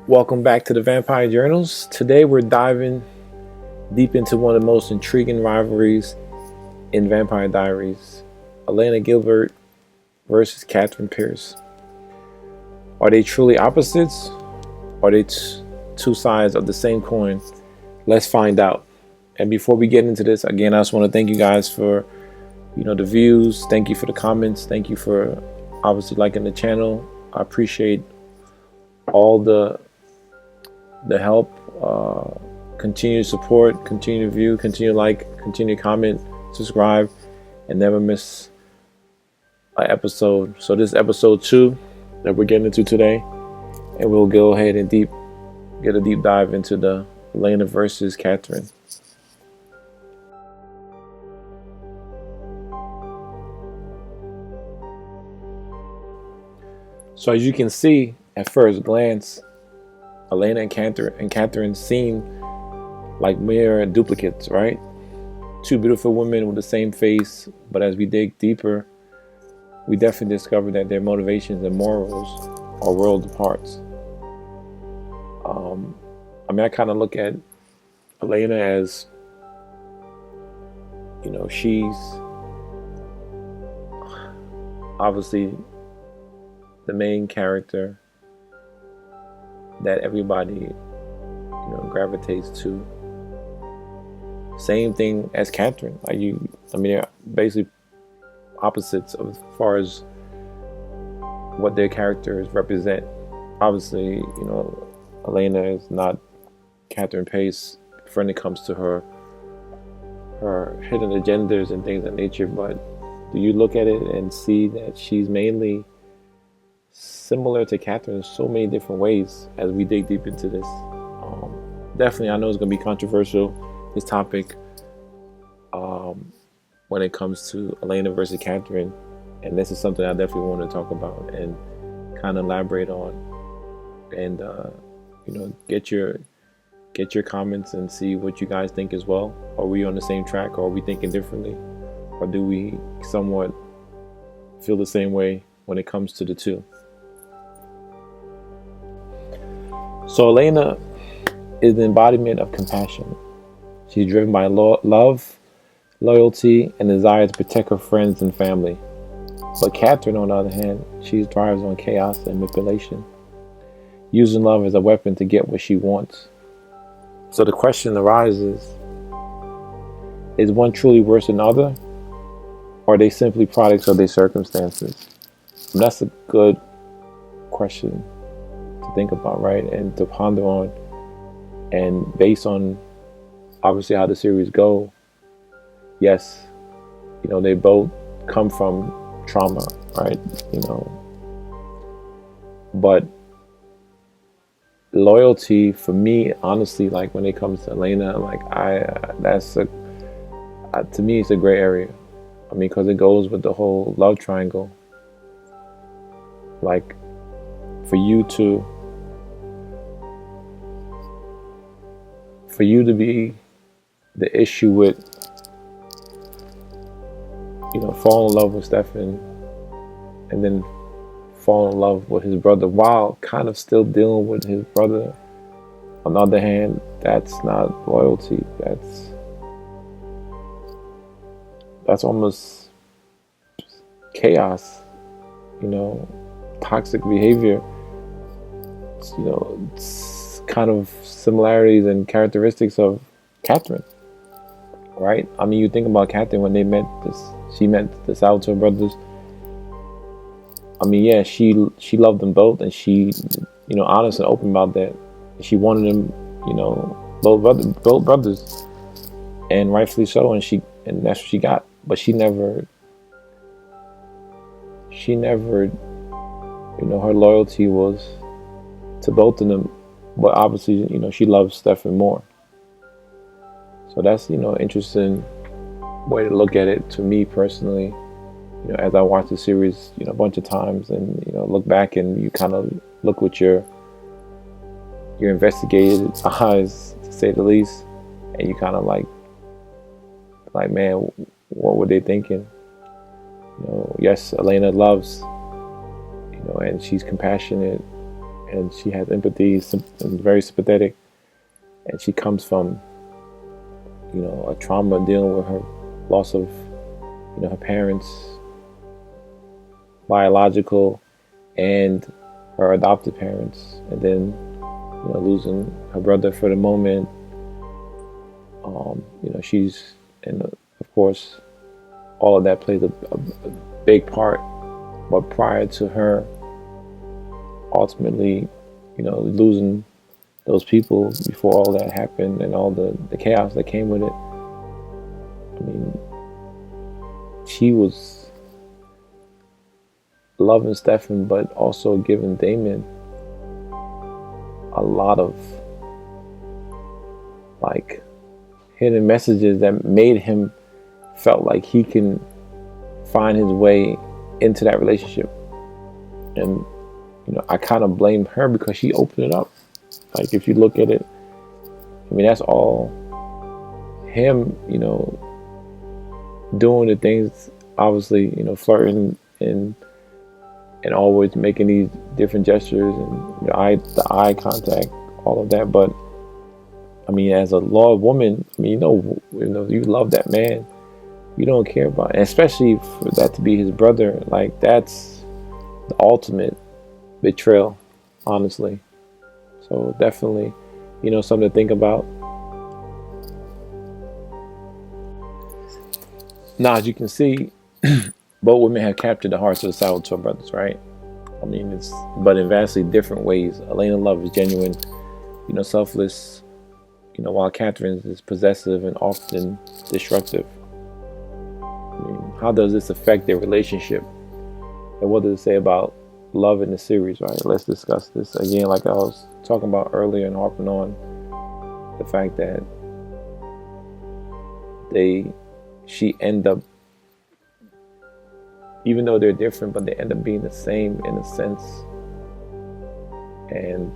Welcome back to the Vampire Journals. Today we're diving deep into one of the most intriguing rivalries in Vampire Diaries. Elena Gilbert versus Katherine Pierce. Are they truly opposites? Are they two sides of the same coin? Let's find out. And before we get into this, again, I just want to thank you guys for the views. Thank you for the comments. Thank you for obviously liking the channel. I appreciate all the help, continue to support, continue to view, continue to like, continue to comment, subscribe, and never miss an episode. So this is episode 2 that we're getting into today, and we'll go ahead and get a deep dive into the Elena versus Katherine. So as you can see at first glance, Elena and Katherine seem like mere duplicates, right? Two beautiful women with the same face, but as we dig deeper, we definitely discover that their motivations and morals are worlds apart. I kind of look at Elena as, she's obviously the main character that everybody gravitates to. Same thing as Katherine. They're basically opposites as far as what their characters represent. Obviously, Elena is not Katherine Pace when it comes to her hidden agendas and things of that nature, but do you look at it and see that she's mainly similar to Katherine in so many different ways as we dig deep into this? Definitely, I know it's going to be controversial, this topic, when it comes to Elena versus Katherine, and this is something I definitely want to talk about and kind of elaborate on, and get your comments and see what you guys think as well. Are we on the same track, or are we thinking differently, or do we somewhat feel the same way when it comes to the two? So Elena is the embodiment of compassion. She's driven by love, loyalty, and desire to protect her friends and family. But Katherine, on the other hand, she thrives on chaos and manipulation, using love as a weapon to get what she wants. So the question arises, is one truly worse than the other, or are they simply products of their circumstances? And that's a good question to think about, right? And to ponder on, and based on obviously how the series go, yes, they both come from trauma, right? But loyalty for me, honestly, like when it comes to Elena, to me it's a gray area. Because it goes with the whole love triangle. Like, for you to be the issue with, fall in love with Stefan and then fall in love with his brother while kind of still dealing with his brother. On the other hand, that's not loyalty. That's almost chaos, toxic behavior. It's kind of similarities and characteristics of Katherine, right? You think about Katherine when she met the Salvatore brothers. Yeah, she loved them both, and she, honest and open about that. She wanted them, both brothers, and rightfully so, and that's what she got. But she never, her loyalty was to both of them. But obviously, she loves Stefan more. So that's, interesting way to look at it to me personally. As I watch the series, a bunch of times, and look back, and you kind of look with your investigated eyes, to say the least, and you kind of like, man, what were they thinking? Yes, Elena loves, and she's compassionate and she has empathy, and very sympathetic, and she comes from, a trauma dealing with her loss of, her parents, biological and her adopted parents, and then, losing her brother for the moment. She's, and of course, all of that plays a big part. But prior to her ultimately, losing those people before all that happened and all the chaos that came with it, I mean, she was loving Stefan, but also giving Damon a lot of like hidden messages that made him felt like he can find his way into that relationship. And I kind of blame her because she opened it up. Like, if you look at it, I mean, that's all him, doing the things, obviously, flirting and always making these different gestures and the eye contact, all of that. But I mean, as a loyal woman, I mean, you love that man. You don't care about it. And especially for that to be his brother, like, that's the ultimate betrayal, honestly. So definitely, something to think about. Now, as you can see, both women have captured the hearts of the Salvatore brothers, right? I mean, but in vastly different ways. Elena's love is genuine, selfless, while Katherine is possessive and often destructive. I mean, how does this affect their relationship? And what does it say about love in the series, right? Let's discuss this. Again, like I was talking about earlier and harping on the fact that she end up, even though they're different, but they end up being the same in a sense. And,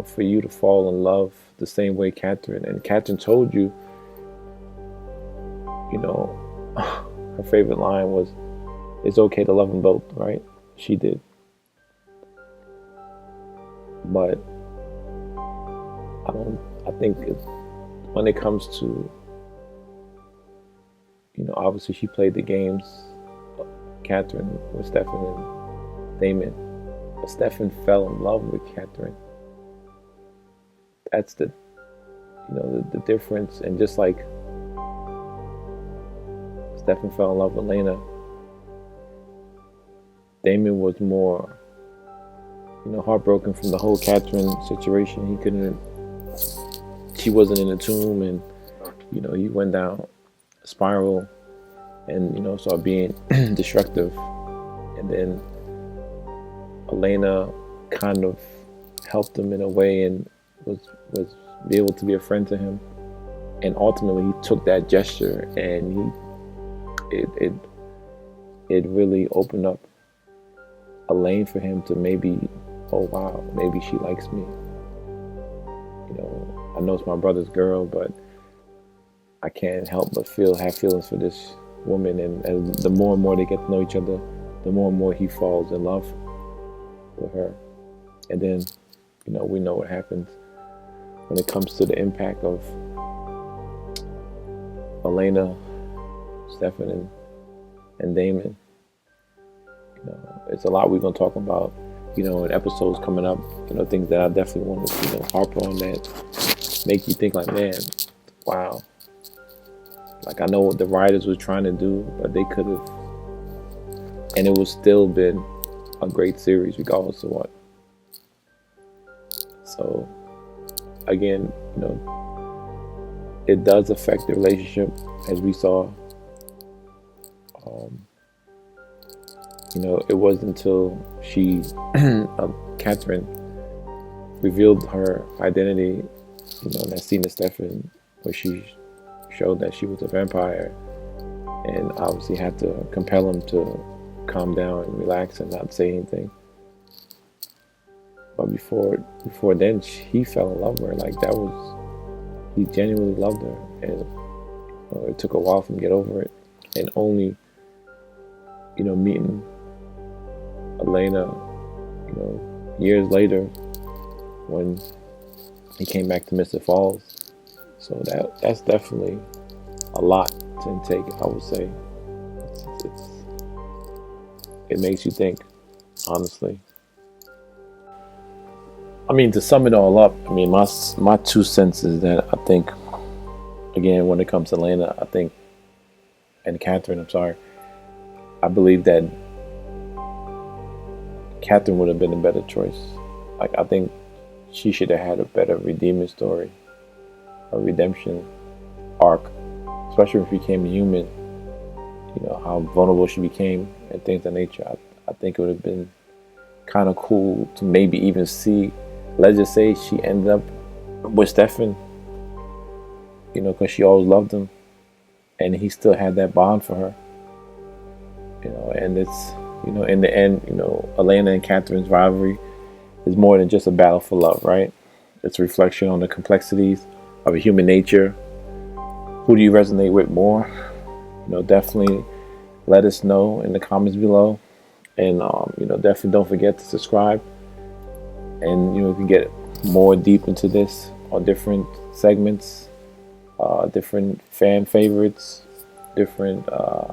for you to fall in love the same way Katherine told you, her favorite line was, "It's okay to love them both," right? She did. But I think when it comes to, obviously she played the games, Katherine, with Stefan and Damon, but Stefan fell in love with Katherine. That's the difference. And just like Stefan fell in love with Elena, Damon was more, heartbroken from the whole Katherine situation. She wasn't in the tomb, and, he went down a spiral and, started being destructive. And then Elena kind of helped him in a way and was be able to be a friend to him. And ultimately he took that gesture and it really opened up a lane for him to maybe, oh wow, maybe she likes me. I know it's my brother's girl, but I can't help but have feelings for this woman. And the more and more they get to know each other, the more and more he falls in love with her. And then, we know what happens when it comes to the impact of Elena, Stefan, and Damon. It's a lot we're going to talk about, in episodes coming up, things that I definitely want to, harp on that make you think like, man, wow. Like, I know what the writers were trying to do, but they could have, and it would still been a great series regardless of what. So, again, it does affect the relationship, as we saw. It wasn't until Katherine revealed her identity, in that scene of Stefan, where she showed that she was a vampire, and obviously had to compel him to calm down and relax and not say anything. But before then, he fell in love with her. Like, he genuinely loved her, and it took a while for him to get over it. And only, meeting Elena, years later when he came back to Mr. Falls. So that's definitely a lot to intake, I would say. It makes you think, honestly. I mean, to sum it all up, I mean, my 2 cents is that I think, again, when it comes to Elena, I think, and Katherine, I'm sorry, I believe that Katherine would have been a better choice. Like, I think she should have had a better redeeming story, a redemption arc, especially if she became human. You know, how vulnerable she became and things of that nature. I think it would have been kind of cool to maybe even see, let's just say she ended up with Stefan, you know, because she always loved him and he still had that bond for her, you know. And it's, you know, in the end, you know, Elena and Katherine's rivalry is more than just a battle for love, right? It's a reflection on the complexities of human nature. Who do you resonate with more? You know, definitely let us know in the comments below. And, you know, definitely don't forget to subscribe. And, you know, you can get more deep into this on different segments, different fan favorites, different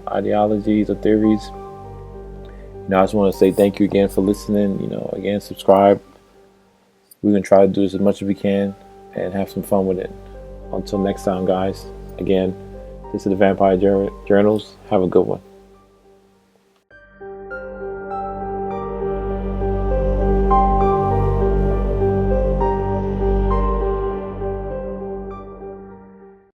ideologies or theories. You know, I just want to say thank you again for listening. You know, again, subscribe. We're going to try to do this as much as we can and have some fun with it. Until next time, guys. Again, this is the Vampire Journals. Have a good one.